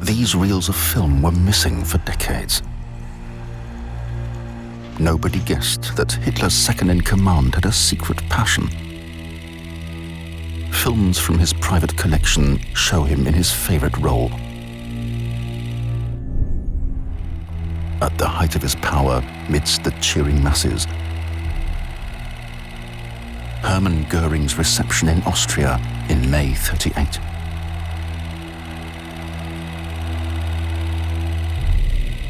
These reels of film were missing for decades. Nobody guessed that Hitler's second-in-command had a secret passion. Films from his private collection show him in his favorite role. At the height of his power, midst the cheering masses, Hermann Göring's reception in Austria in May 1938.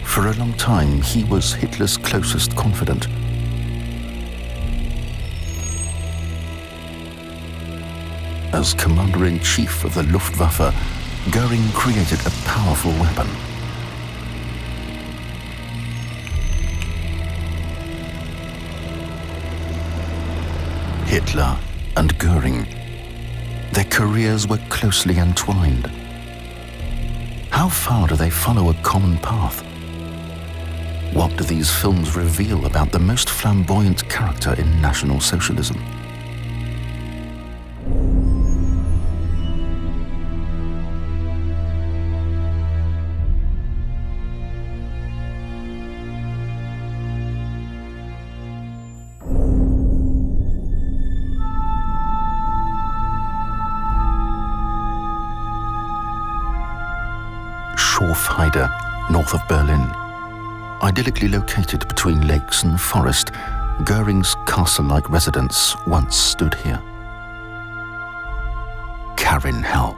For a long time, he was Hitler's closest confidant. As commander-in-chief of the Luftwaffe, Göring created a powerful weapon. Hitler and Göring, their careers were closely entwined. How far do they follow a common path? What do these films reveal about the most flamboyant character in National Socialism? Schorfheide, north of Berlin. Idyllically located between lakes and forest, Göring's castle-like residence once stood here. Karin Hell.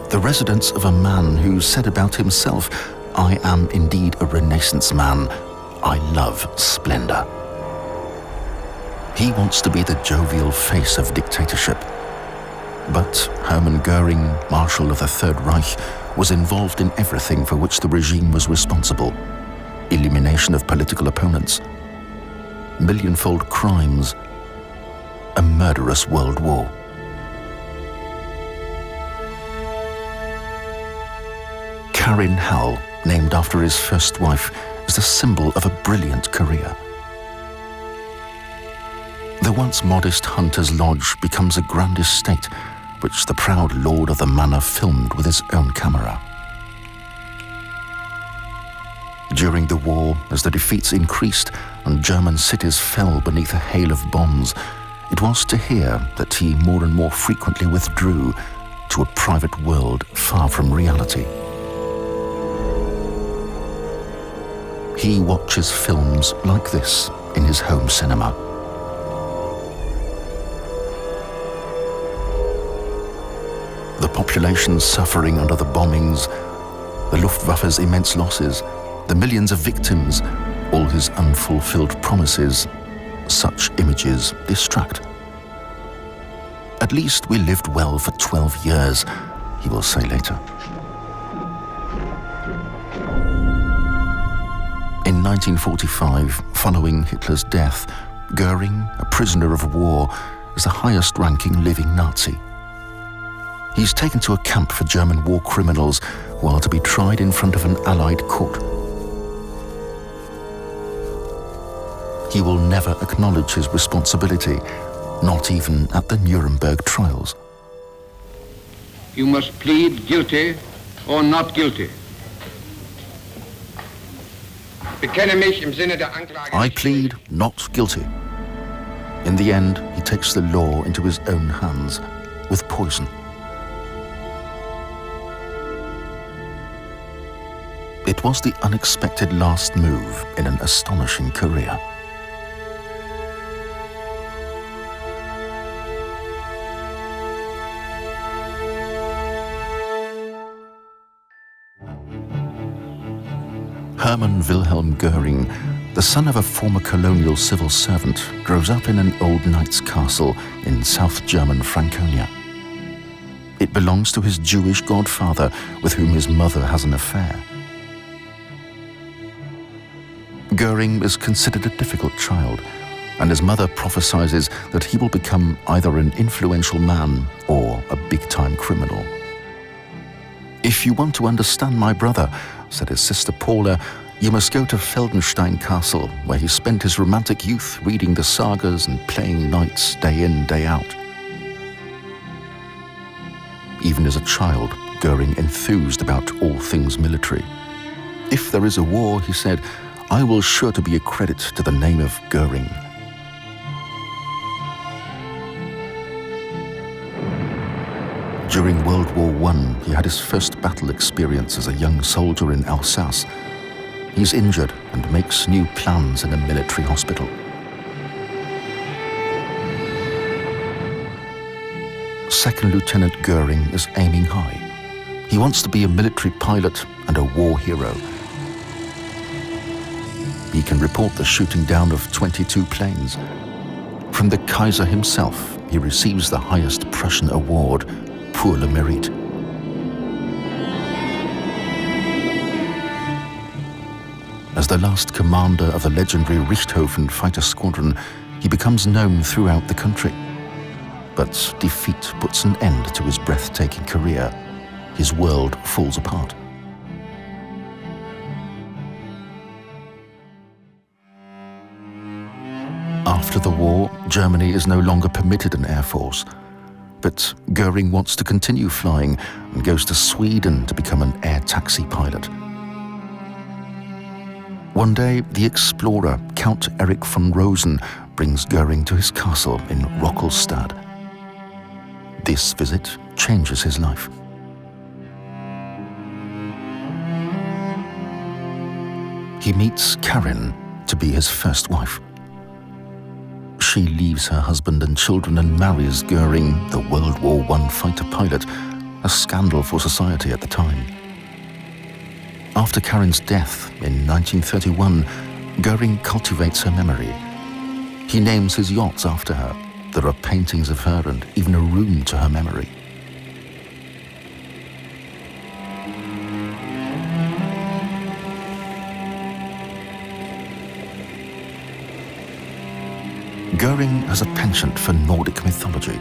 The residence of a man who said about himself, "I am indeed a Renaissance man. I love splendor." He wants to be the jovial face of dictatorship. But Hermann Göring, Marshal of the Third Reich, was involved in everything for which the regime was responsible. Elimination of political opponents, millionfold crimes, a murderous world war. Karin Hell, named after his first wife, is the symbol of a brilliant career. The once modest hunter's lodge becomes a grand estate, which the proud lord of the manor filmed with his own camera. During the war, as the defeats increased and German cities fell beneath a hail of bombs, it was to hear that he more and more frequently withdrew to a private world far from reality. He watches films like this in his home cinema. The population suffering under the bombings, the Luftwaffe's immense losses, the millions of victims, all his unfulfilled promises, such images distract. "At least we lived well for 12 years, he will say later. In 1945, following Hitler's death, Göring, a prisoner of war, is the highest-ranking living Nazi. He's taken to a camp for German war criminals who are to be tried in front of an Allied court. He will never acknowledge his responsibility, not even at the Nuremberg trials. You must plead guilty or not guilty. Bekenne mich im Sinne der Anklage. I plead not guilty. In the end, he takes the law into his own hands with poison. It was the unexpected last move in an astonishing career. Hermann Wilhelm Göring, the son of a former colonial civil servant, grows up in an old knight's castle in South German Franconia. It belongs to his Jewish godfather, with whom his mother has an affair. Göring is considered a difficult child, and his mother prophesies that he will become either an influential man or a big-time criminal. "If you want to understand my brother," said his sister Paula, "you must go to Feldenstein Castle, where he spent his romantic youth reading the sagas and playing knights day in, day out." Even as a child, Göring enthused about all things military. "If there is a war," he said, "I will sure to be a credit to the name of Göring." During World War I, he had his first battle experience as a young soldier in Alsace. He's injured and makes new plans in a military hospital. Second Lieutenant Göring is aiming high. He wants to be a military pilot and a war hero. He can report the shooting down of 22 planes. From the Kaiser himself, he receives the highest Prussian award, pour le mérite. As the last commander of the legendary Richthofen fighter squadron, he becomes known throughout the country. But defeat puts an end to his breathtaking career. His world falls apart. After the war, Germany is no longer permitted an air force. But Göring wants to continue flying and goes to Sweden to become an air taxi pilot. One day, the explorer Count Erich von Rosen brings Göring to his castle in Rockelstad. This visit changes his life. He meets Karin to be his first wife. She leaves her husband and children and marries Göring, the World War I fighter pilot, a scandal for society at the time. After Karin's death in 1931, Göring cultivates her memory. He names his yachts after her. There are paintings of her and even a room to her memory. Göring has a penchant for Nordic mythology.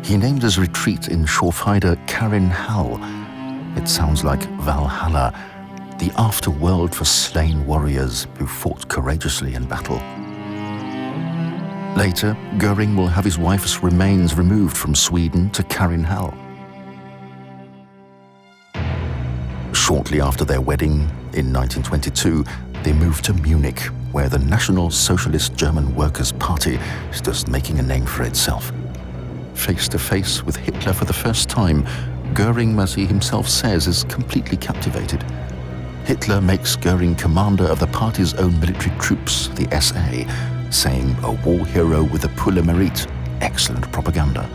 He named his retreat in Schorfheide Karin Hall. It sounds like Valhalla, the afterworld for slain warriors who fought courageously in battle. Later, Göring will have his wife's remains removed from Sweden to Karin Hall. Shortly after their wedding, in 1922, they moved to Munich, where the National Socialist German Workers' Party is just making a name for itself. Face to face with Hitler for the first time, Göring, as he himself says, is completely captivated. Hitler makes Göring commander of the party's own military troops, the SA, saying a war hero with a pour le mérite, excellent propaganda.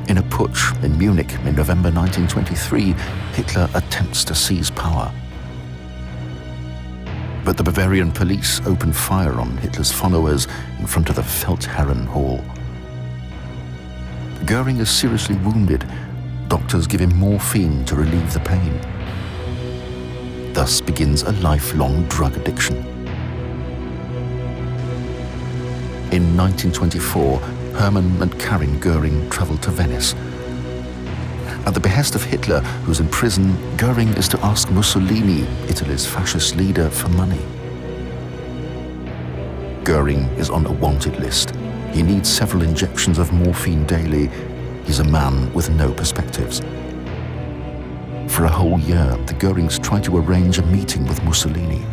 In a putsch in Munich in November 1923, Hitler attempts to seize power. But the Bavarian police open fire on Hitler's followers in front of the Feldherren Hall. Göring is seriously wounded. Doctors give him morphine to relieve the pain. Thus begins a lifelong drug addiction. In 1924, Hermann and Karin Göring travel to Venice. At the behest of Hitler, who's in prison, Göring is to ask Mussolini, Italy's fascist leader, for money. Göring is on a wanted list. He needs several injections of morphine daily. He's a man with no perspectives. For a whole year, the Görings try to arrange a meeting with Mussolini.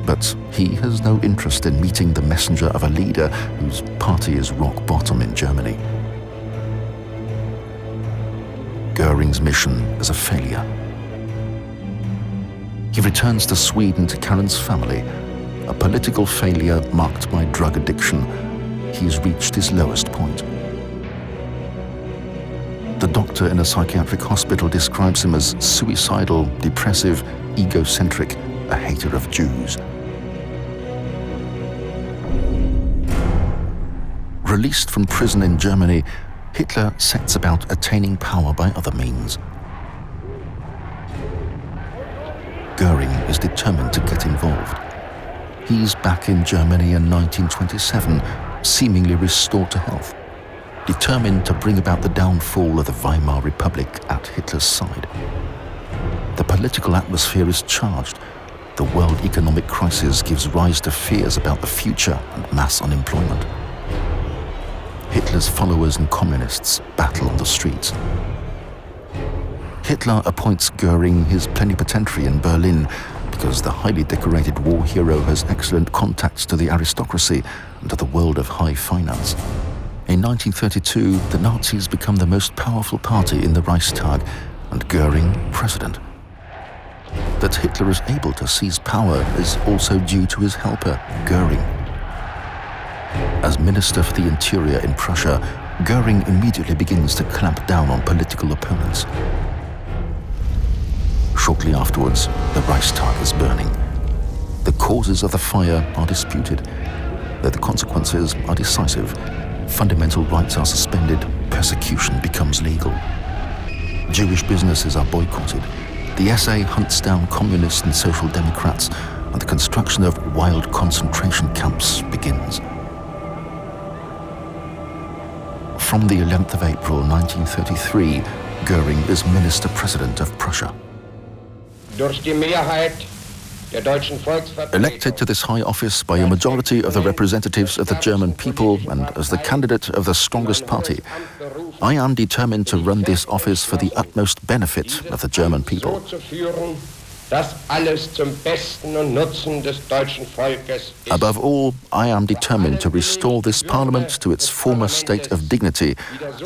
But he has no interest in meeting the messenger of a leader whose party is rock bottom in Germany. Göring's mission is a failure. He returns to Sweden to Karin's family, a political failure marked by drug addiction. He's reached his lowest point. The doctor in a psychiatric hospital describes him as suicidal, depressive, egocentric, a hater of Jews. Released from prison in Germany, Hitler sets about attaining power by other means. Göring is determined to get involved. He's back in Germany in 1927, seemingly restored to health, determined to bring about the downfall of the Weimar Republic at Hitler's side. The political atmosphere is charged. the world economic crisis gives rise to fears about the future and mass unemployment. Hitler's followers and communists battle on the streets. Hitler appoints Göring his plenipotentiary in Berlin because the highly decorated war hero has excellent contacts to the aristocracy and to the world of high finance. In 1932, the Nazis become the most powerful party in the Reichstag and Göring president. That Hitler is able to seize power is also due to his helper, Göring. As Minister for the Interior in Prussia, Göring immediately begins to clamp down on political opponents. Shortly afterwards, the Reichstag is burning. The causes of the fire are disputed, though the consequences are decisive. Fundamental rights are suspended, persecution becomes legal. Jewish businesses are boycotted. The SA hunts down communists and social democrats, and the construction of wild concentration camps begins. From the 11th of April 1933, Göring is Minister-President of Prussia. Elected to this high office by a majority of the representatives of the German people and as the candidate of the strongest party, I am determined to run this office for the utmost benefit of the German people. Above all, I am determined to restore this parliament to its former state of dignity,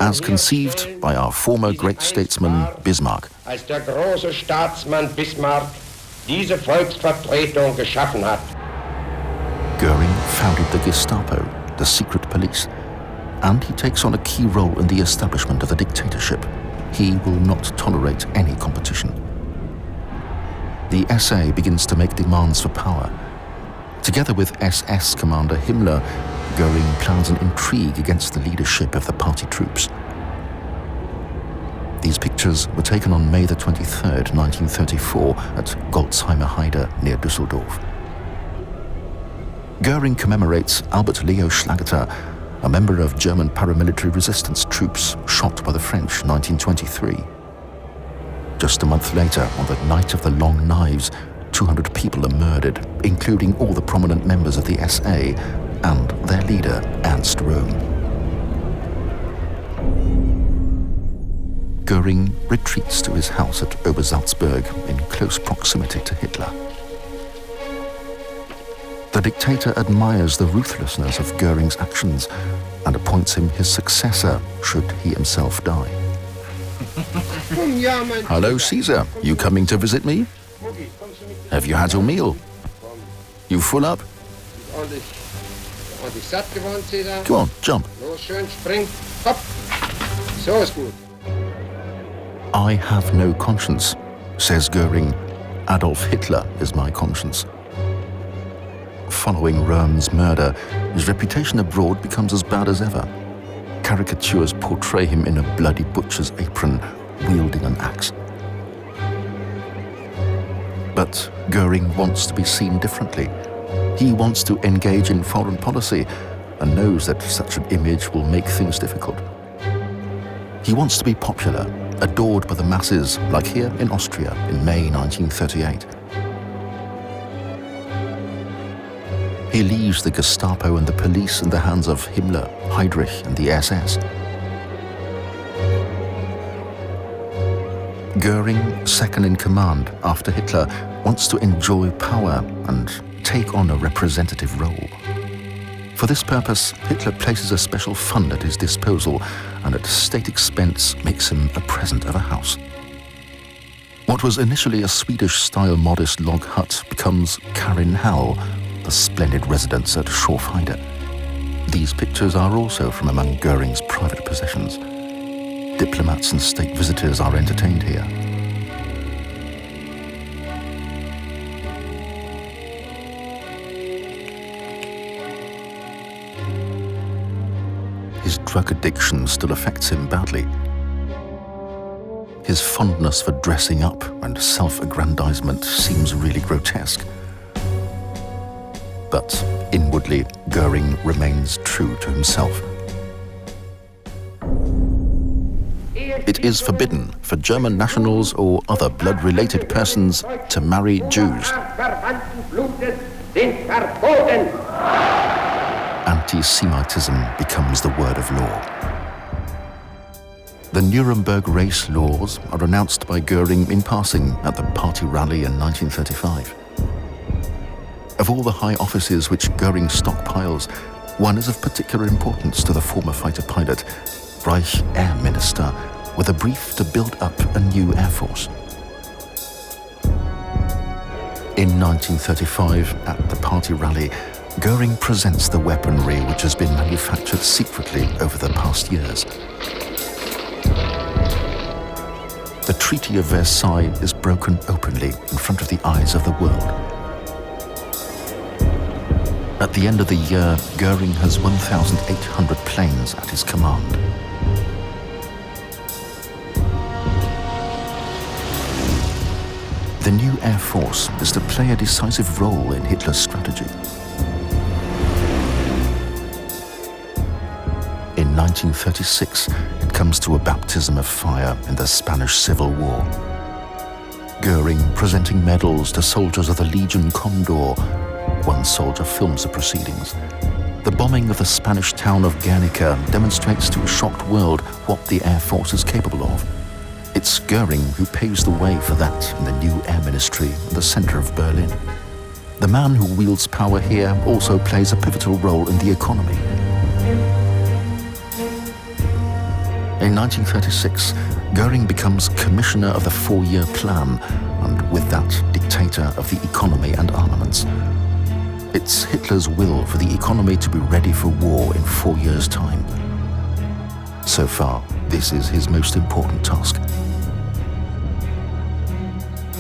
as conceived by our former great statesman Bismarck. Göring founded the Gestapo, the secret police, and he takes on a key role in the establishment of the dictatorship. He will not tolerate any competition. The SA begins to make demands for power. Together with SS commander Himmler, Göring plans an intrigue against the leadership of the party troops. These pictures were taken on May the 23rd, 1934 at Golzheimer Heide near Düsseldorf. Göring commemorates Albert Leo Schlageter, a member of German paramilitary resistance troops shot by the French in 1923. Just a month later, on the night of the Long Knives, 200 people are murdered, including all the prominent members of the SA and their leader, Ernst Röhm. Göring retreats to his house at Obersalzberg in close proximity to Hitler. The dictator admires the ruthlessness of Göring's actions and appoints him his successor should he himself die. Hello, Caesar. You coming to visit me? Have you had your meal? You full up? Go on, jump. I have no conscience, says Göring. Adolf Hitler is my conscience. Following Röhm's murder, his reputation abroad becomes as bad as ever. Caricatures portray him in a bloody butcher's apron, wielding an axe. But Göring wants to be seen differently. He wants to engage in foreign policy and knows that such an image will make things difficult. He wants to be popular, adored by the masses, like here in Austria in May 1938. He leaves the Gestapo and the police in the hands of Himmler, Heydrich and the SS. Göring, second in command after Hitler, wants to enjoy power and take on a representative role. For this purpose, Hitler places a special fund at his disposal and at state expense makes him a present of a house. What was initially a Swedish-style modest log hut becomes Karin Hall, the splendid residence at Schorfheide. These pictures are also from among Göring's private possessions. Diplomats and state visitors are entertained here. His drug addiction still affects him badly. His fondness for dressing up and self-aggrandizement seems really grotesque. But inwardly, Göring remains true to himself. it is forbidden for German nationals or other blood-related persons to marry Jews. Anti-Semitism becomes the word of law. The Nuremberg race laws are announced by Göring in passing at the party rally in 1935. Of all the high offices which Göring stockpiles, one is of particular importance to the former fighter pilot, Reich Air Minister, with a brief to build up a new air force. In 1935, at the party rally, Göring presents the weaponry which has been manufactured secretly over the past years. The Treaty of Versailles is broken openly in front of the eyes of the world. At the end of the year, Göring has 1,800 planes at his command. The new Air Force is to play a decisive role in Hitler's strategy. In 1936, it comes to a baptism of fire in the Spanish Civil War. Göring presenting medals to soldiers of the Legion Condor. One soldier films the proceedings. The bombing of the Spanish town of Guernica demonstrates to a shocked world what the Air Force is capable of. It's Göring who paves the way for that in the new Air Ministry in the center of Berlin. The man who wields power here also plays a pivotal role in the economy. In 1936, Göring becomes commissioner of the 4-year plan, and with that, dictator of the economy and armaments. It's Hitler's will for the economy to be ready for war in 4 years' time. So far, this is his most important task.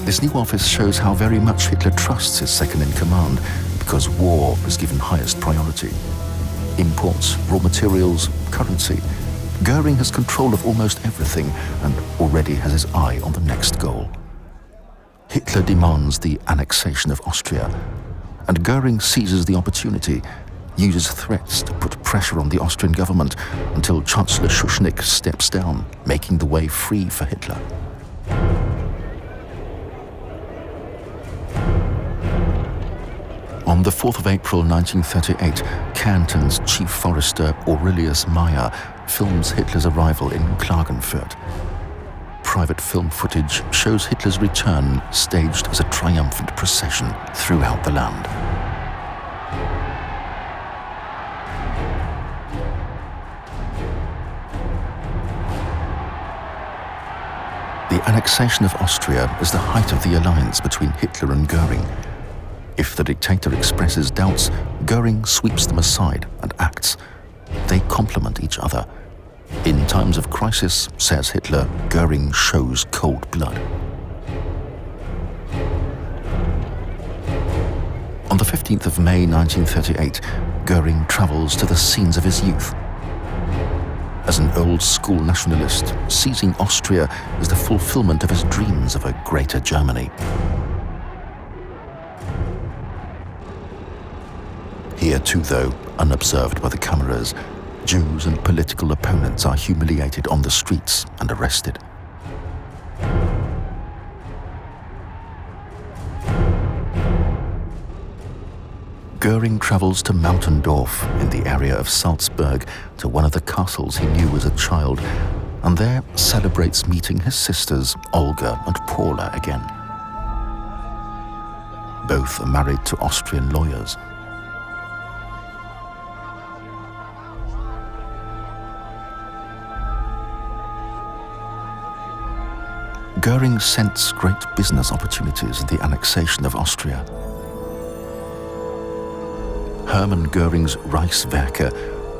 This new office shows how very much Hitler trusts his second-in-command, because war is given highest priority. Imports, raw materials, currency. Göring has control of almost everything and already has his eye on the next goal. Hitler demands the annexation of Austria, and Göring seizes the opportunity, uses threats to put pressure on the Austrian government until Chancellor Schuschnigg steps down, making the way free for Hitler. On the 4th of April 1938, Kärnten's chief forester Aurelius Meyer films Hitler's arrival in Klagenfurt. Private film footage shows Hitler's return staged as a triumphant procession throughout the land. The annexation of Austria is the height of the alliance between Hitler and Göring. If the dictator expresses doubts, Göring sweeps them aside and acts. They complement each other. In times of crisis, says Hitler, Göring shows cold blood. On the 15th of May 1938, Göring travels to the scenes of his youth. As an old-school nationalist, seizing Austria is the fulfillment of his dreams of a greater Germany. Here too, though, unobserved by the cameras, Jews and political opponents are humiliated on the streets and arrested. Göring travels to Mountaindorf in the area of Salzburg, to one of the castles he knew as a child, and there celebrates meeting his sisters Olga and Paula again. Both are married to Austrian lawyers. Göring scents great business opportunities in the annexation of Austria. Hermann Göring's Reichswerke,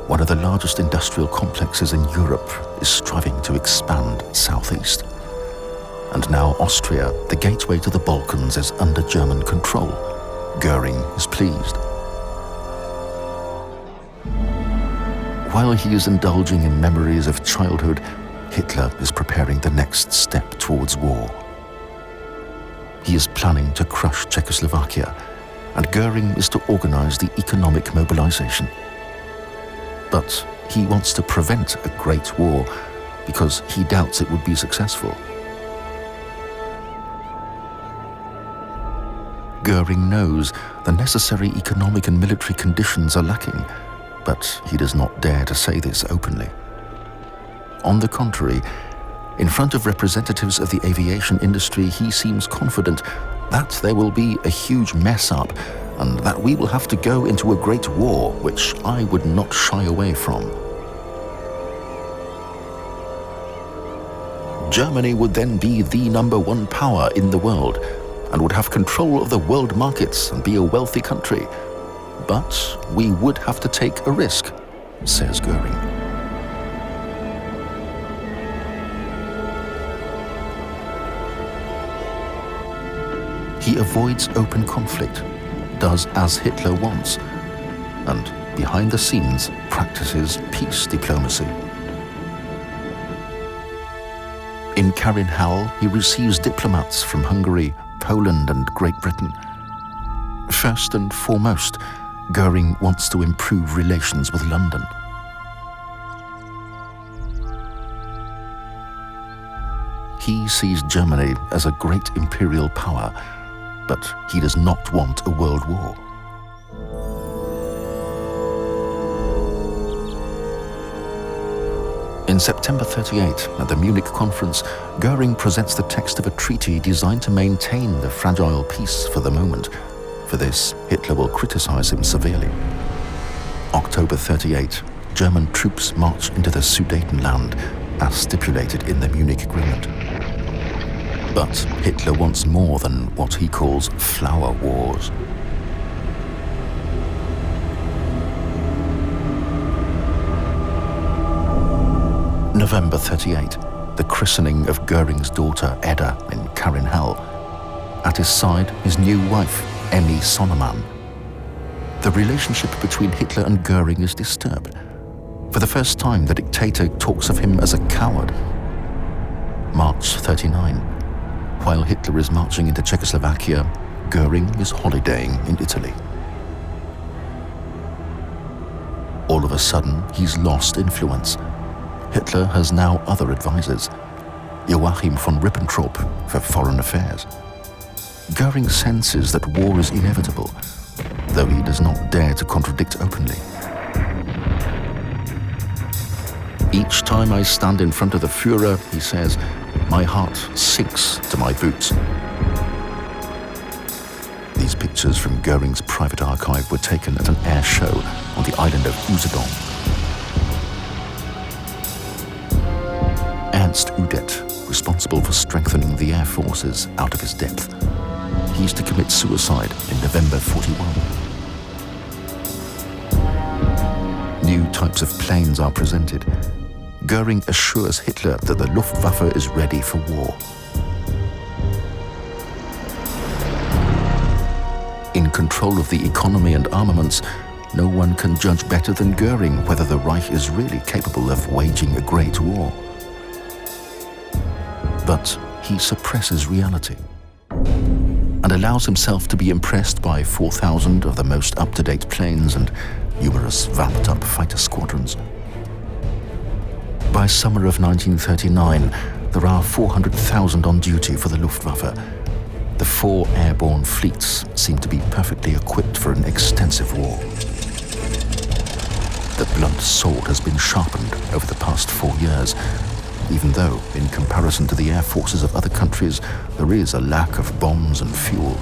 one of the largest industrial complexes in Europe, is striving to expand southeast. And now Austria, the gateway to the Balkans, is under German control. Göring is pleased. While he is indulging in memories of childhood, Hitler is preparing the next step towards war. He is planning to crush Czechoslovakia, and Göring is to organize the economic mobilization. But he wants to prevent a great war because he doubts it would be successful. Göring knows the necessary economic and military conditions are lacking, but he does not dare to say this openly. On the contrary, in front of representatives of the aviation industry, he seems confident that there will be a huge mess up and that we will have to go into a great war, which I would not shy away from. Germany would then be the #1 power in the world and would have control of the world markets and be a wealthy country. But we would have to take a risk, says Göring. He avoids open conflict, does as Hitler wants, and behind the scenes practices peace diplomacy. In Karin-Hall, he receives diplomats from Hungary, Poland and Great Britain. First and foremost, Göring wants to improve relations with London. He sees Germany as a great imperial power, but he does not want a world war. In September 1938, at the Munich conference, Göring presents the text of a treaty designed to maintain the fragile peace for the moment. For this, Hitler will criticize him severely. October 1938, German troops march into the Sudetenland, as stipulated in the Munich Agreement. But Hitler wants more than what he calls flower wars. November 1938, the christening of Göring's daughter Edda in Karin-Hall. At his side, his new wife, Emmy Sonnemann. The relationship between Hitler and Göring is disturbed. For the first time, the dictator talks of him as a coward. March 1939. While Hitler is marching into Czechoslovakia, Göring is holidaying in Italy. All of a sudden, he's lost influence. Hitler has now other advisors. Joachim von Ribbentrop for foreign affairs. Göring senses that war is inevitable, though he does not dare to contradict openly. Each time I stand in front of the Führer, he says, my heart sinks to my boots. These pictures from Göring's private archive were taken at an air show on the island of Usedom. Ernst Udet, responsible for strengthening the air forces out of his depth. He is to commit suicide in November 1941. New types of planes are presented. Göring assures Hitler that the Luftwaffe is ready for war. In control of the economy and armaments, no one can judge better than Göring whether the Reich is really capable of waging a great war. But he suppresses reality and allows himself to be impressed by 4,000 of the most up-to-date planes and numerous vamped-up fighter squadrons. By summer of 1939, there are 400,000 on duty for the Luftwaffe. The 4 airborne fleets seem to be perfectly equipped for an extensive war. The blunt sword has been sharpened over the past 4 years, even though, in comparison to the air forces of other countries, there is a lack of bombs and fuel.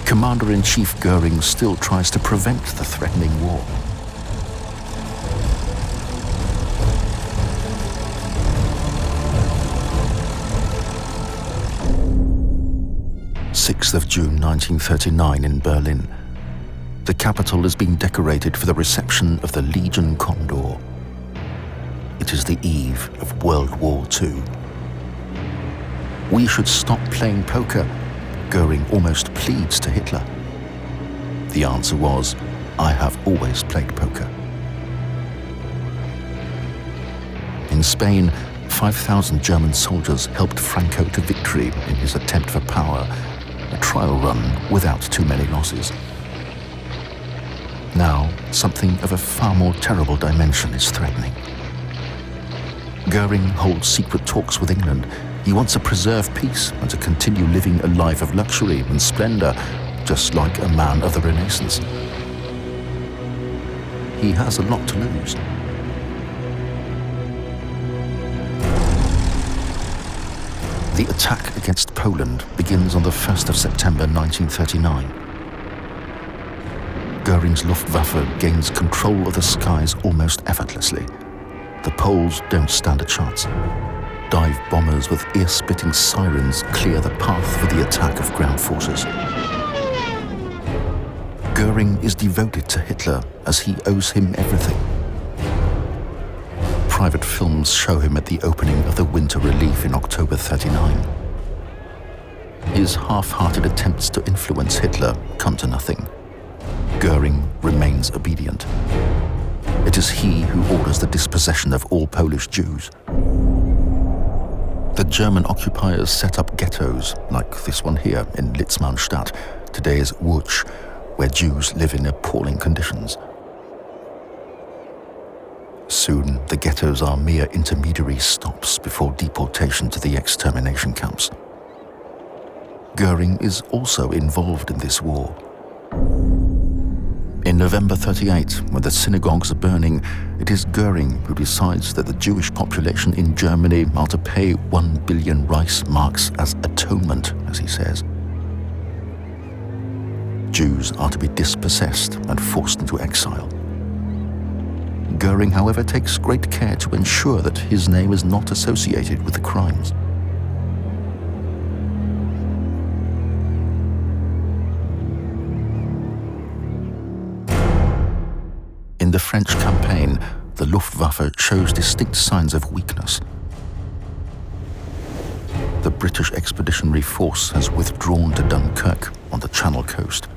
Commander-in-Chief Göring still tries to prevent the threatening war. June 1939 in Berlin. The capital is being decorated for the reception of the Legion Condor. It is the eve of World War II. We should stop playing poker, Göring almost pleads to Hitler. The answer was, I have always played poker. In Spain, 5,000 German soldiers helped Franco to victory in his attempt for power, a trial run without too many losses. Now, something of a far more terrible dimension is threatening. Göring holds secret talks with England. He wants to preserve peace and to continue living a life of luxury and splendor, just like a man of the Renaissance. He has a lot to lose. The attack against Poland begins on the 1st of September 1939. Göring's Luftwaffe gains control of the skies almost effortlessly. The Poles don't stand a chance. Dive bombers with ear-splitting sirens clear the path for the attack of ground forces. Göring is devoted to Hitler as he owes him everything. Private films show him at the opening of the Winter Relief in October '39. His half-hearted attempts to influence Hitler come to nothing. Göring remains obedient. It is he who orders the dispossession of all Polish Jews. The German occupiers set up ghettos, like this one here in Litzmannstadt, today's Łódź, where Jews live in appalling conditions. Soon, the ghettos are mere intermediary stops before deportation to the extermination camps. Göring is also involved in this war. In November '38, when the synagogues are burning, it is Göring who decides that the Jewish population in Germany are to pay 1 billion Reichsmarks as atonement, as he says. Jews are to be dispossessed and forced into exile. Göring, however, takes great care to ensure that his name is not associated with the crimes. In the French campaign, the Luftwaffe shows distinct signs of weakness. The British Expeditionary Force has withdrawn to Dunkirk on the Channel coast.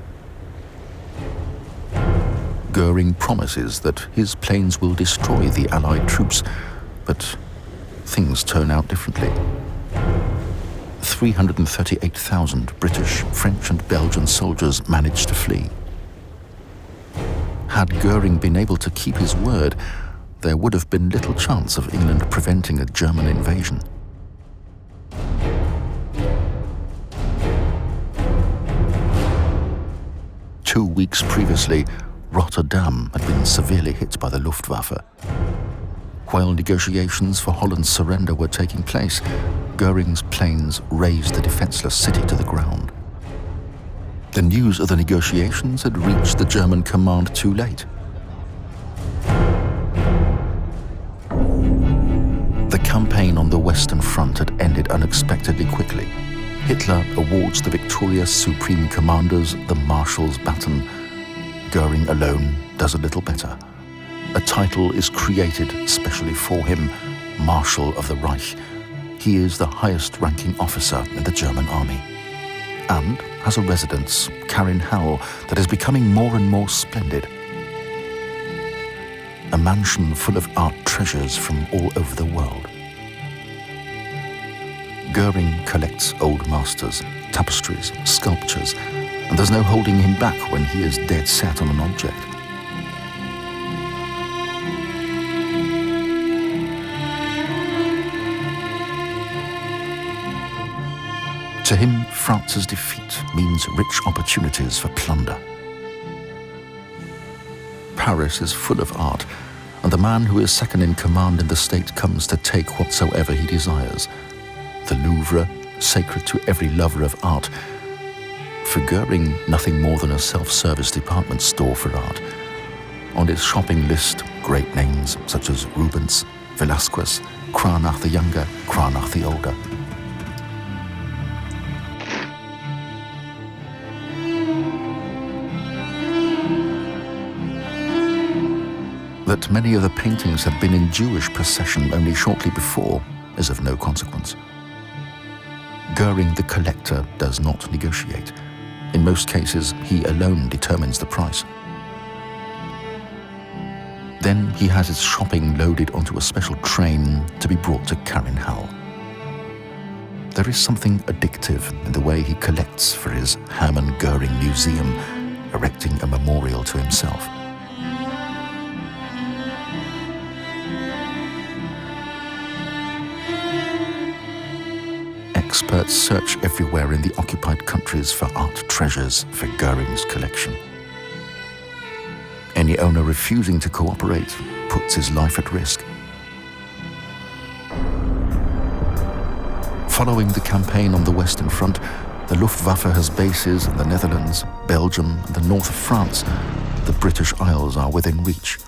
Göring promises that his planes will destroy the Allied troops, but things turn out differently. 338,000 British, French and Belgian soldiers managed to flee. Had Göring been able to keep his word, there would have been little chance of England preventing a German invasion. Two weeks previously, Rotterdam had been severely hit by the Luftwaffe. While negotiations for Holland's surrender were taking place, Göring's planes razed the defenseless city to the ground. The news of the negotiations had reached the German command too late. The campaign on the Western Front had ended unexpectedly quickly. Hitler awards the victorious Supreme Commanders the Marshal's Baton. Göring alone does a little better. A title is created specially for him, Marshal of the Reich. He is the highest-ranking officer in the German army, and has a residence, Carinhall, that is becoming more and more splendid. A mansion full of art treasures from all over the world. Göring collects old masters, tapestries, sculptures, and there's no holding him back when he is dead set on an object. To him, France's defeat means rich opportunities for plunder. Paris is full of art, and the man who is second in command in the state comes to take whatsoever he desires. The Louvre, sacred to every lover of art. For Göring, nothing more than a self-service department store for art. On his shopping list, great names such as Rubens, Velázquez, Cranach the Younger, Cranach the Older. That many of the paintings had been in Jewish possession only shortly before is of no consequence. Göring, the collector, does not negotiate. In most cases, he alone determines the price. Then he has his shopping loaded onto a special train to be brought to Carinhall. There is something addictive in the way he collects for his Hermann Göring Museum, erecting a memorial to himself. experts search everywhere in the occupied countries for art treasures for Göring's collection. Any owner refusing to cooperate puts his life at risk. Following the campaign on the Western Front, the Luftwaffe has bases in the Netherlands, Belgium, and the north of France. The British Isles are within reach.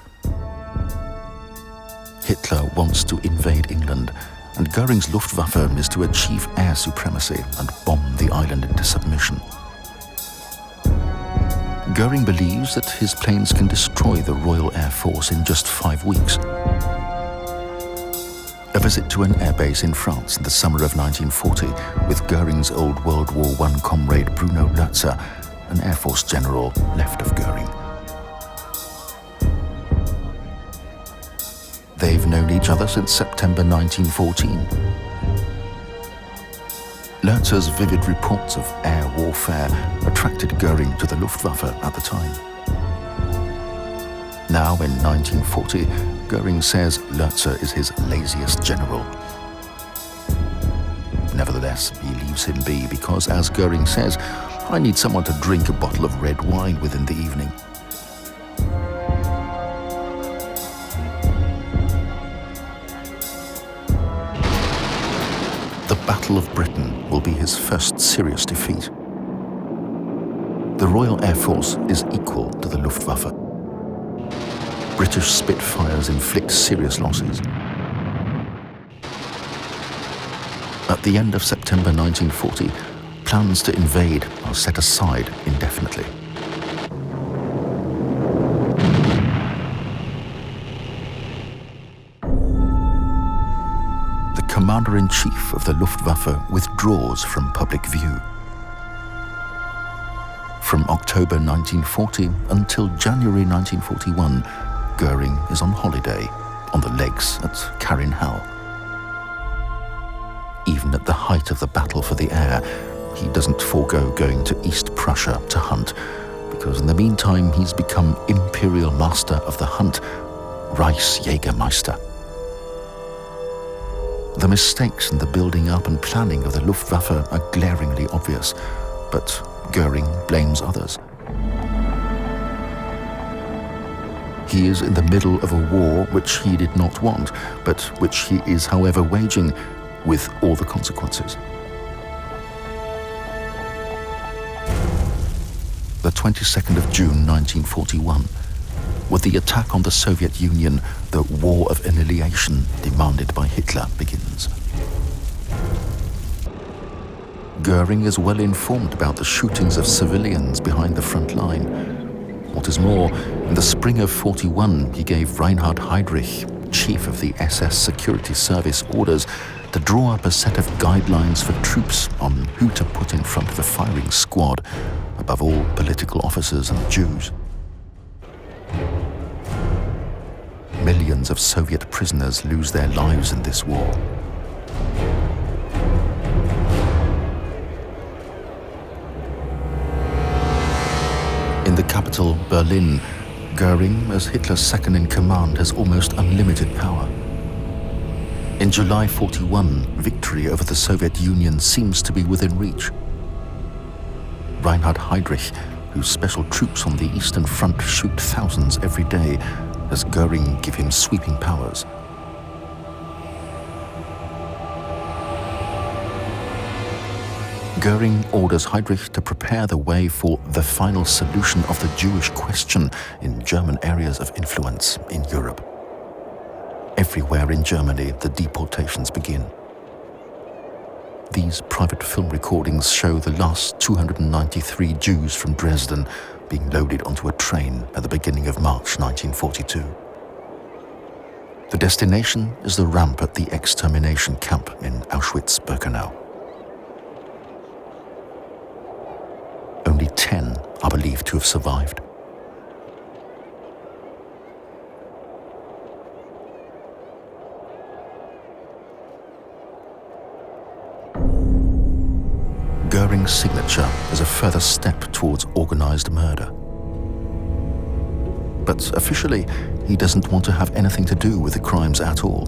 Hitler wants to invade England, and Göring's Luftwaffe is to achieve air supremacy and bomb the island into submission. Göring believes that his planes can destroy the Royal Air Force in just 5 weeks. A visit to an airbase in France in the summer of 1940 with Göring's old World War I comrade Bruno Lotzer, an Air Force general left of Göring. They've known each other since September 1914. Lotzer's vivid reports of air warfare attracted Göring to the Luftwaffe at the time. Now, in 1940, Göring says Lotzer is his laziest general. Nevertheless, he leaves him be because, as Göring says, "I need someone to drink a bottle of red wine with in the evening." The Battle of Britain will be his first serious defeat. The Royal Air Force is equal to the Luftwaffe. British Spitfires inflict serious losses. At the end of September 1940, plans to invade are set aside indefinitely. Commander-in-Chief of the Luftwaffe withdraws from public view. From October 1940 until January 1941, Göring is on holiday on the lakes at Carinhal. Even at the height of the battle for the air, he doesn't forego going to East Prussia to hunt, because in the meantime he's become Imperial Master of the Hunt, Reichsjägermeister. The mistakes in the building up and planning of the Luftwaffe are glaringly obvious, but Göring blames others. He is in the middle of a war which he did not want, but which he is, however, waging, with all the consequences. The 22nd of June 1941. With the attack on the Soviet Union, the war of annihilation demanded by Hitler begins. Göring is well informed about the shootings of civilians behind the front line. What is more, in the spring of 41, he gave Reinhard Heydrich, chief of the SS Security Service, orders to draw up a set of guidelines for troops on who to put in front of a firing squad, above all political officers and Jews. Millions of Soviet prisoners lose their lives in this war. In the capital, Berlin, Göring, as Hitler's second-in-command, has almost unlimited power. In July 41, victory over the Soviet Union seems to be within reach. Reinhard Heydrich, whose special troops on the Eastern Front shoot thousands every day, as Göring give him sweeping powers. Göring orders Heydrich to prepare the way for the final solution of the Jewish question in German areas of influence in Europe. Everywhere in Germany, the deportations begin. These private film recordings show the last 293 Jews from Dresden being loaded onto a train at the beginning of March 1942. The destination is the ramp at the extermination camp in Auschwitz-Birkenau. Only 10 are believed to have survived. Göring's signature is a further step towards organized murder. But officially, he doesn't want to have anything to do with the crimes at all.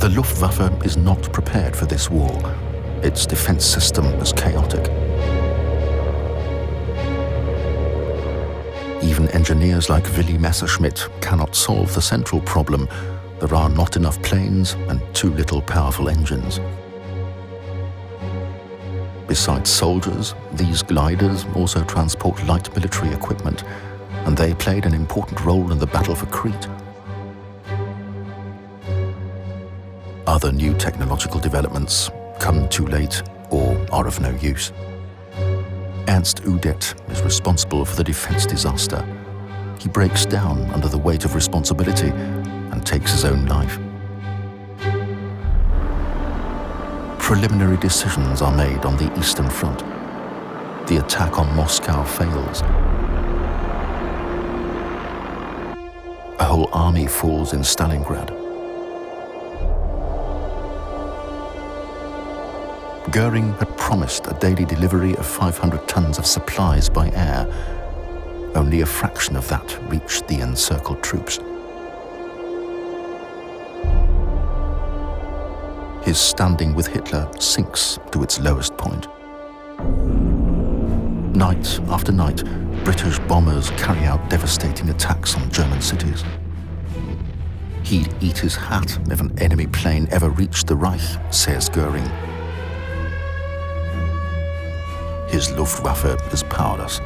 The Luftwaffe is not prepared for this war. Its defense system is chaotic. Even engineers like Willy Messerschmitt cannot solve the central problem. There are not enough planes and too little powerful engines. Besides soldiers, these gliders also transport light military equipment, and they played an important role in the battle for Crete. Other new technological developments come too late or are of no use. Ernst Udet is responsible for the defense disaster. He breaks down under the weight of responsibility and takes his own life. Preliminary decisions are made on the Eastern Front. The attack on Moscow fails. A whole army falls in Stalingrad. Göring had promised a daily delivery of 500 tons of supplies by air. Only a fraction of that reached the encircled troops. His standing with Hitler sinks to its lowest point. Night after night, British bombers carry out devastating attacks on German cities. He'd eat his hat if an enemy plane ever reached the Reich, says Göring. His Luftwaffe is powerless.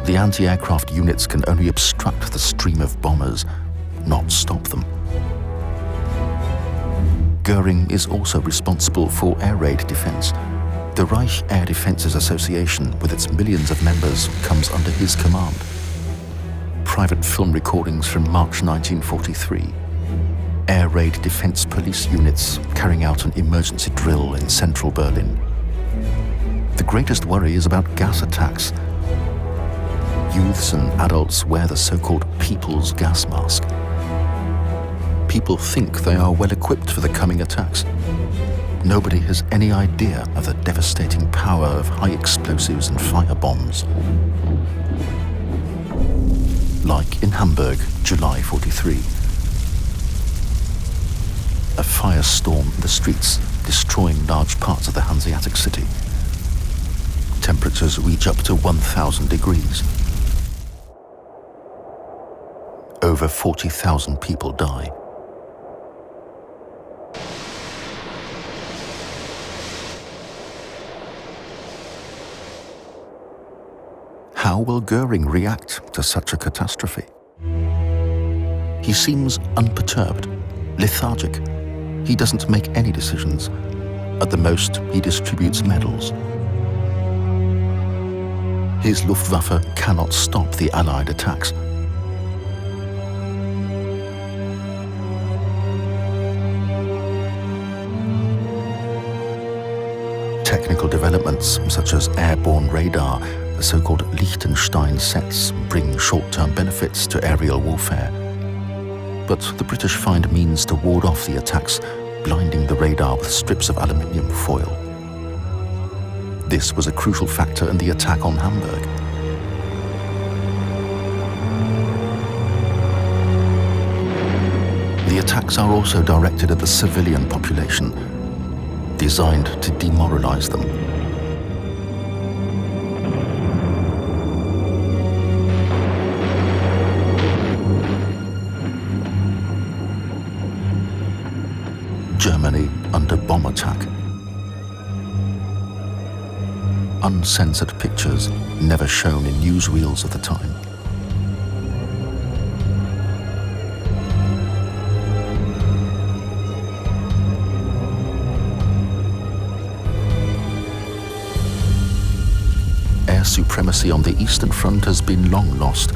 The anti-aircraft units can only obstruct the stream of bombers, not stop them. Göring is also responsible for air raid defense. The Reich Air Defences Association, with its millions of members, comes under his command. Private film recordings from March 1943. Air raid defense police units carrying out an emergency drill in central Berlin. The greatest worry is about gas attacks. Youths and adults wear the so-called people's gas mask. People think they are well equipped for the coming attacks. Nobody has any idea of the devastating power of high explosives and fire bombs. Like in Hamburg, July 43. A firestorm in the streets, destroying large parts of the Hanseatic city. Temperatures reach up to 1,000 degrees. Over 40,000 people die. How will Göring react to such a catastrophe? He seems unperturbed, lethargic. He doesn't make any decisions. At the most, he distributes medals. His Luftwaffe cannot stop the Allied attacks. Technical developments such as airborne radar, the so-called Liechtenstein sets, bring short-term benefits to aerial warfare. But the British find means to ward off the attacks, blinding the radar with strips of aluminium foil. This was a crucial factor in the attack on Hamburg. The attacks are also directed at the civilian population, designed to demoralize them. Germany under bomb attack. Uncensored pictures never shown in newsreels of the time. Air supremacy on the Eastern Front has been long lost,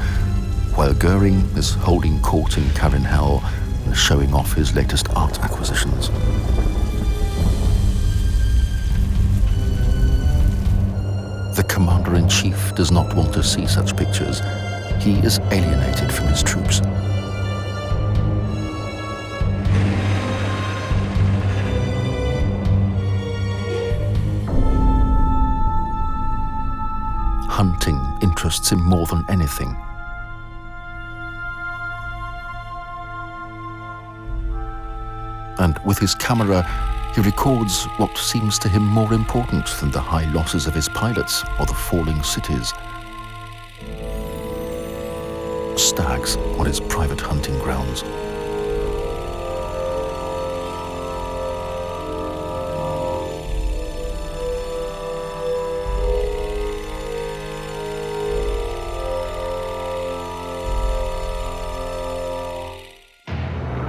while Göring is holding court in Karinhell and showing off his latest art acquisitions. The commander-in-chief does not want to see such pictures. He is alienated from his troops. Hunting interests him more than anything. and with his camera, he records what seems to him more important than the high losses of his pilots or the falling cities. Stags on his private hunting grounds.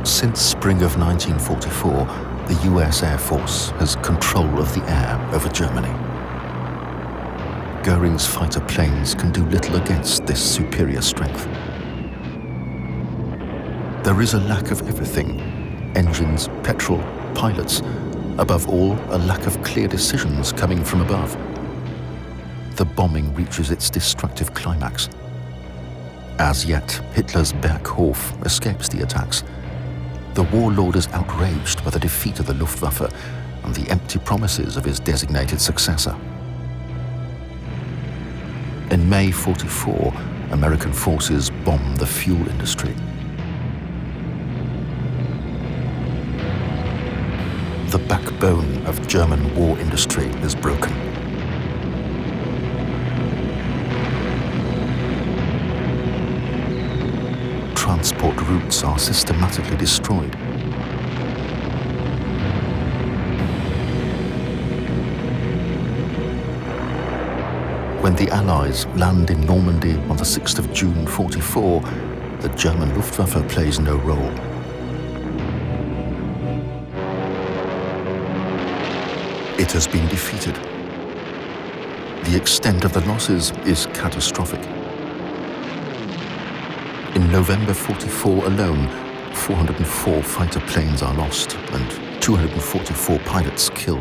Since spring of 1944, the US Air Force has control of the air over Germany. Göring's fighter planes can do little against this superior strength. There is a lack of everything: engines, petrol, pilots. Above all, a lack of clear decisions coming from above. The bombing reaches its destructive climax. As yet, Hitler's Berghof escapes the attacks. The warlord is outraged by the defeat of the Luftwaffe and the empty promises of his designated successor. In May 1944, American forces bomb the fuel industry. The backbone of German war industry is broken. Transport routes are systematically destroyed. When the Allies land in Normandy on the 6th of June 1944, the German Luftwaffe plays no role. It has been defeated. The extent of the losses is catastrophic. In November 1944 alone, 404 fighter planes are lost and 244 pilots killed.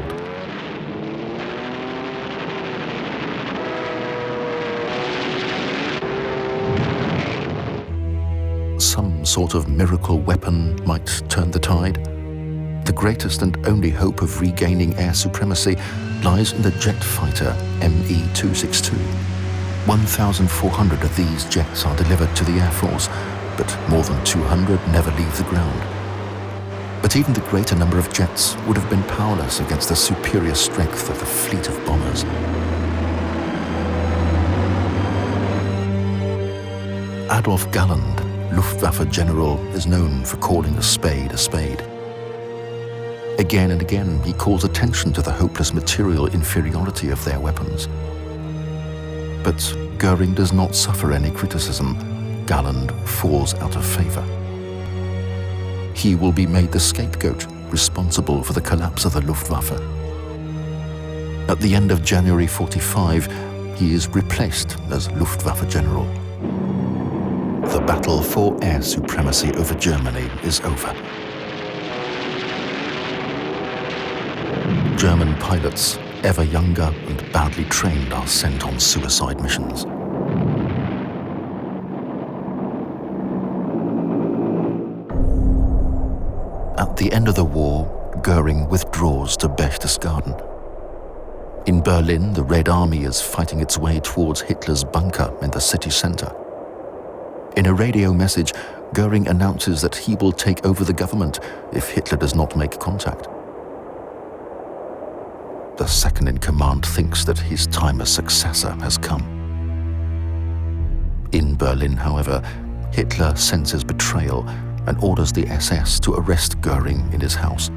Some sort of miracle weapon might turn the tide. The greatest and only hope of regaining air supremacy lies in the jet fighter Me-262. 1,400 of these jets are delivered to the Air Force, but more than 200 never leave the ground. But even the greater number of jets would have been powerless against the superior strength of the fleet of bombers. Adolf Galland, Luftwaffe general, is known for calling a spade a spade. Again and again, he calls attention to the hopeless material inferiority of their weapons. But Göring does not suffer any criticism. Galland falls out of favor. He will be made the scapegoat, responsible for the collapse of the Luftwaffe. At the end of January 1945, he is replaced as Luftwaffe general. The battle for air supremacy over Germany is over. German pilots, ever younger and badly trained, are sent on suicide missions. At the end of the war, Göring withdraws to Berchtesgaden. In Berlin, the Red Army is fighting its way towards Hitler's bunker in the city center. In a radio message, Göring announces that he will take over the government if Hitler does not make contact. The second-in-command thinks that his time as successor has come. In Berlin, however, Hitler senses betrayal and orders the SS to arrest Göring in his house.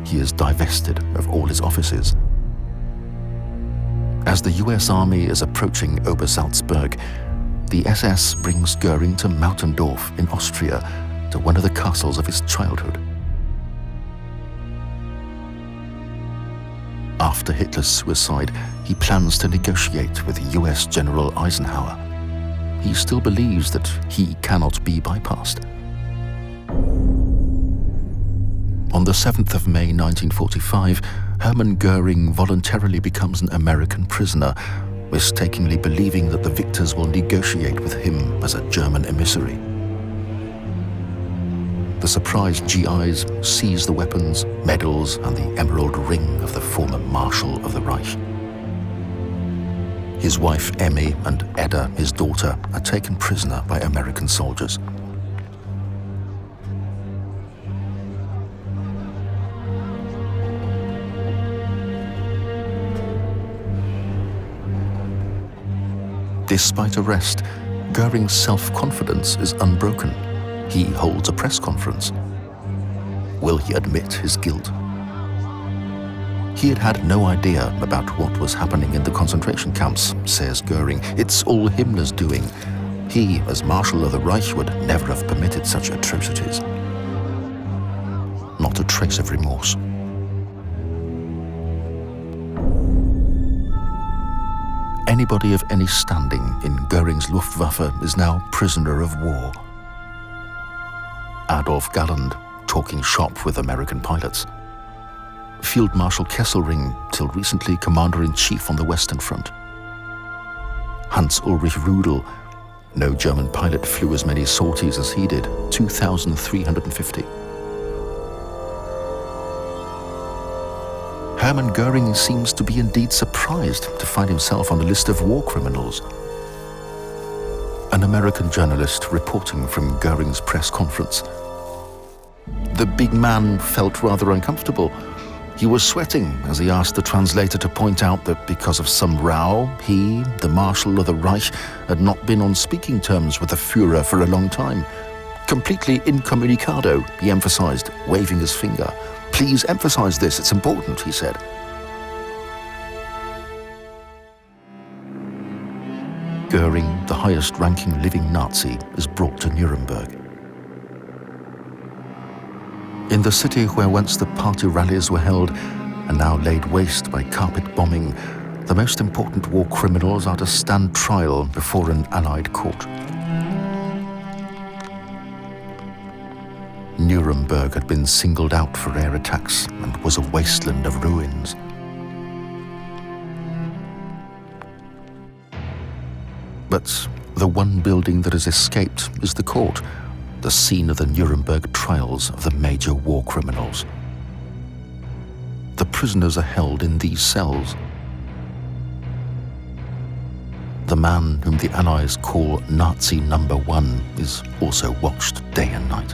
He is divested of all his offices. As the US Army is approaching Obersalzberg, the SS brings Göring to Mautendorf in Austria, to one of the castles of his childhood. After Hitler's suicide, he plans to negotiate with US General Eisenhower. He still believes that he cannot be bypassed. On the 7th of May 1945, Hermann Göring voluntarily becomes an American prisoner, mistakenly believing that the victors will negotiate with him as a German emissary. The surprised GIs seize the weapons, medals, and the emerald ring of the former Marshal of the Reich. His wife Emmy and Edda, his daughter, are taken prisoner by American soldiers. Despite arrest, Göring's self-confidence is unbroken. He holds a press conference. Will he admit his guilt? He had had no idea about what was happening in the concentration camps, says Göring. It's all Himmler's doing. He, as Marshal of the Reich, would never have permitted such atrocities. Not a trace of remorse. Anybody of any standing in Göring's Luftwaffe is now prisoner of war. Adolf Galland, talking shop with American pilots. Field Marshal Kesselring, till recently Commander-in-Chief on the Western Front. Hans-Ulrich Rudel, no German pilot flew as many sorties as he did, 2,350. Hermann Göring seems to be indeed surprised to find himself on the list of war criminals. An American journalist reporting from Göring's press conference. The big man felt rather uncomfortable. He was sweating as he asked the translator to point out that because of some row, he, the Marshal of the Reich, had not been on speaking terms with the Führer for a long time. Completely incommunicado, he emphasized, waving his finger. Please emphasize this, it's important, he said. Göring, the highest-ranking living Nazi, is brought to Nuremberg. In the city where once the party rallies were held and now laid waste by carpet bombing, the most important war criminals are to stand trial before an Allied court. Nuremberg had been singled out for air attacks and was a wasteland of ruins. But the one building that has escaped is the court, the scene of the Nuremberg trials of the major war criminals. The prisoners are held in these cells. The man whom the Allies call Nazi number 1 is also watched day and night.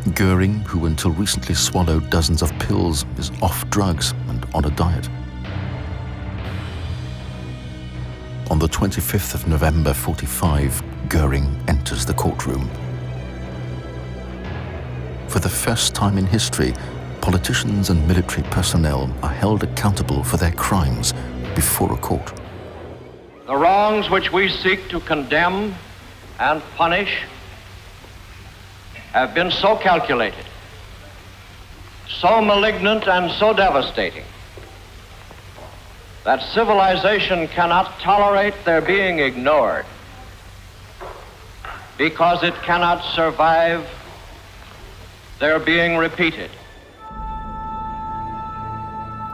Göring, who until recently swallowed dozens of pills, is off drugs and on a diet. On the 25th of November 45, Göring enters the courtroom. For the first time in history, politicians and military personnel are held accountable for their crimes before a court. The wrongs which we seek to condemn and punish have been so calculated, so malignant and so devastating that civilization cannot tolerate their being ignored because it cannot survive their being repeated.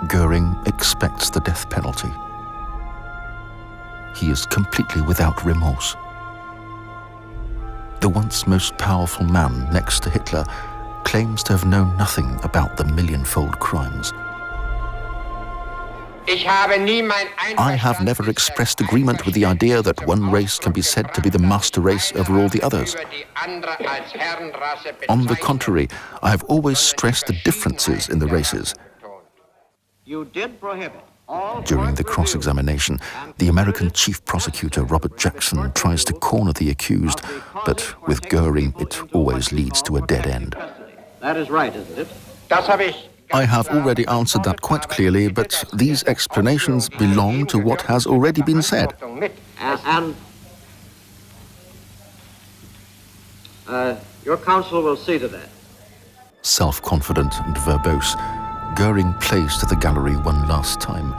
Göring expects the death penalty. He is completely without remorse. The once most powerful man next to Hitler claims to have known nothing about the millionfold crimes. I have never expressed agreement with the idea that one race can be said to be the master race over all the others. On the contrary, I have always stressed the differences in the races. You did prohibit all During the cross-examination, the American chief prosecutor, Robert Jackson, tries to corner the accused, but with Göring, it always leads to a dead end. That is right, isn't it? I have already answered that quite clearly, but these explanations belong to what has already been said. And your counsel will see to that. Self-confident and verbose, Göring plays to the gallery one last time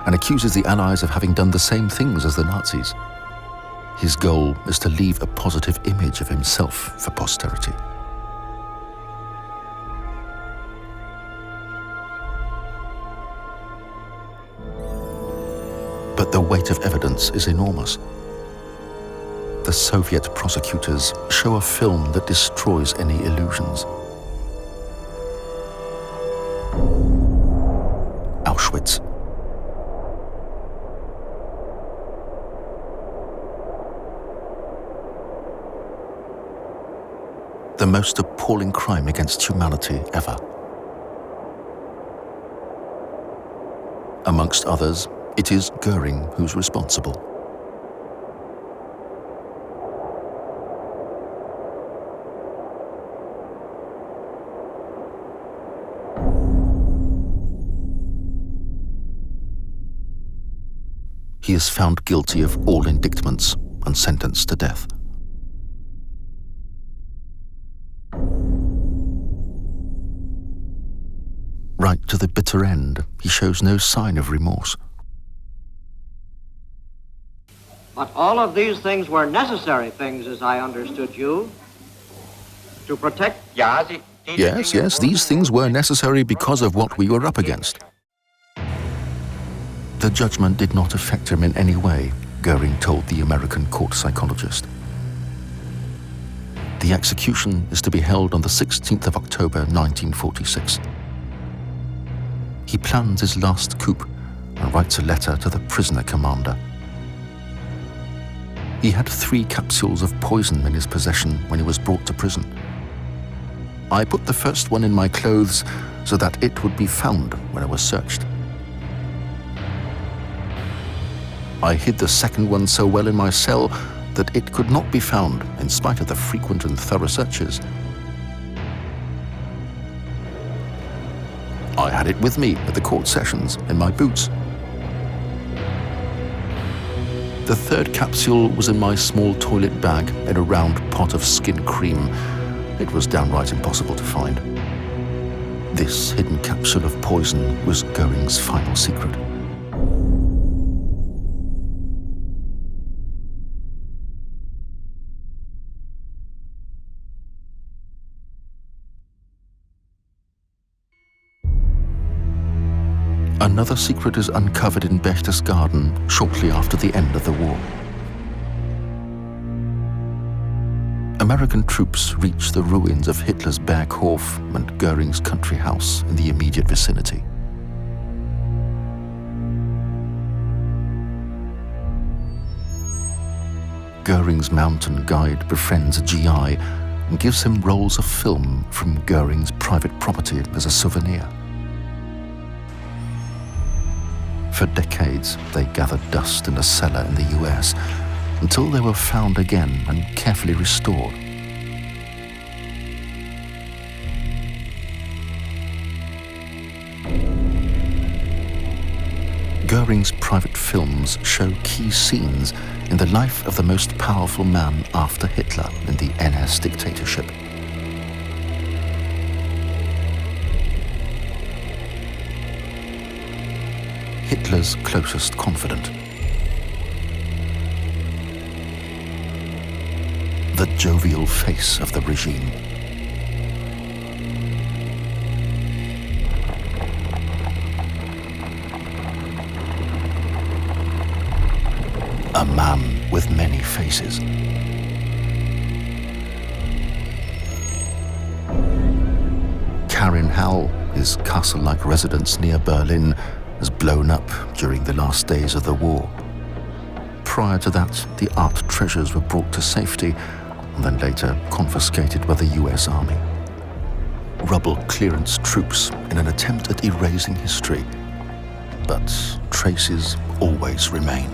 and accuses the Allies of having done the same things as the Nazis. His goal is to leave a positive image of himself for posterity. But the weight of evidence is enormous. The Soviet prosecutors show a film that destroys any illusions. Auschwitz. The most appalling crime against humanity ever. A Amongst others, it is Göring who's responsible. He is found guilty of all indictments and sentenced to death. Right to the bitter end, he shows no sign of remorse. But all of these things were necessary things, as I understood you, to protect... Yes, these things were necessary because of what we were up against. The judgment did not affect him in any way, Göring told the American court psychologist. The execution is to be held on the 16th of October 1946. He plans his last coup and writes a letter to the prisoner commander. He had 3 capsules of poison in his possession when he was brought to prison. I put the first one in my clothes so that it would be found when I was searched. I hid the second one so well in my cell that it could not be found in spite of the frequent and thorough searches. I had it with me at the court sessions in my boots. The third capsule was in my small toilet bag in a round pot of skin cream. It was downright impossible to find. This hidden capsule of poison was Göring's final secret. Another secret is uncovered in Berchtesgaden shortly after the end of the war. American troops reached the ruins of Hitler's Berghof and Göring's country house in the immediate vicinity. Göring's mountain guide befriends a GI and gives him rolls of film from Göring's private property as a souvenir. For decades, they gathered dust in a cellar in the US until they were found again and carefully restored. Göring's private films show key scenes in the life of the most powerful man after Hitler in the NS dictatorship. Hitler's closest confidant. The jovial face of the regime. A man with many faces. Karin-Hall, his castle-like residence near Berlin, was blown up during the last days of the war. Prior to that, the art treasures were brought to safety and then later confiscated by the US Army. Rubble clearance troops in an attempt at erasing history, but traces always remain.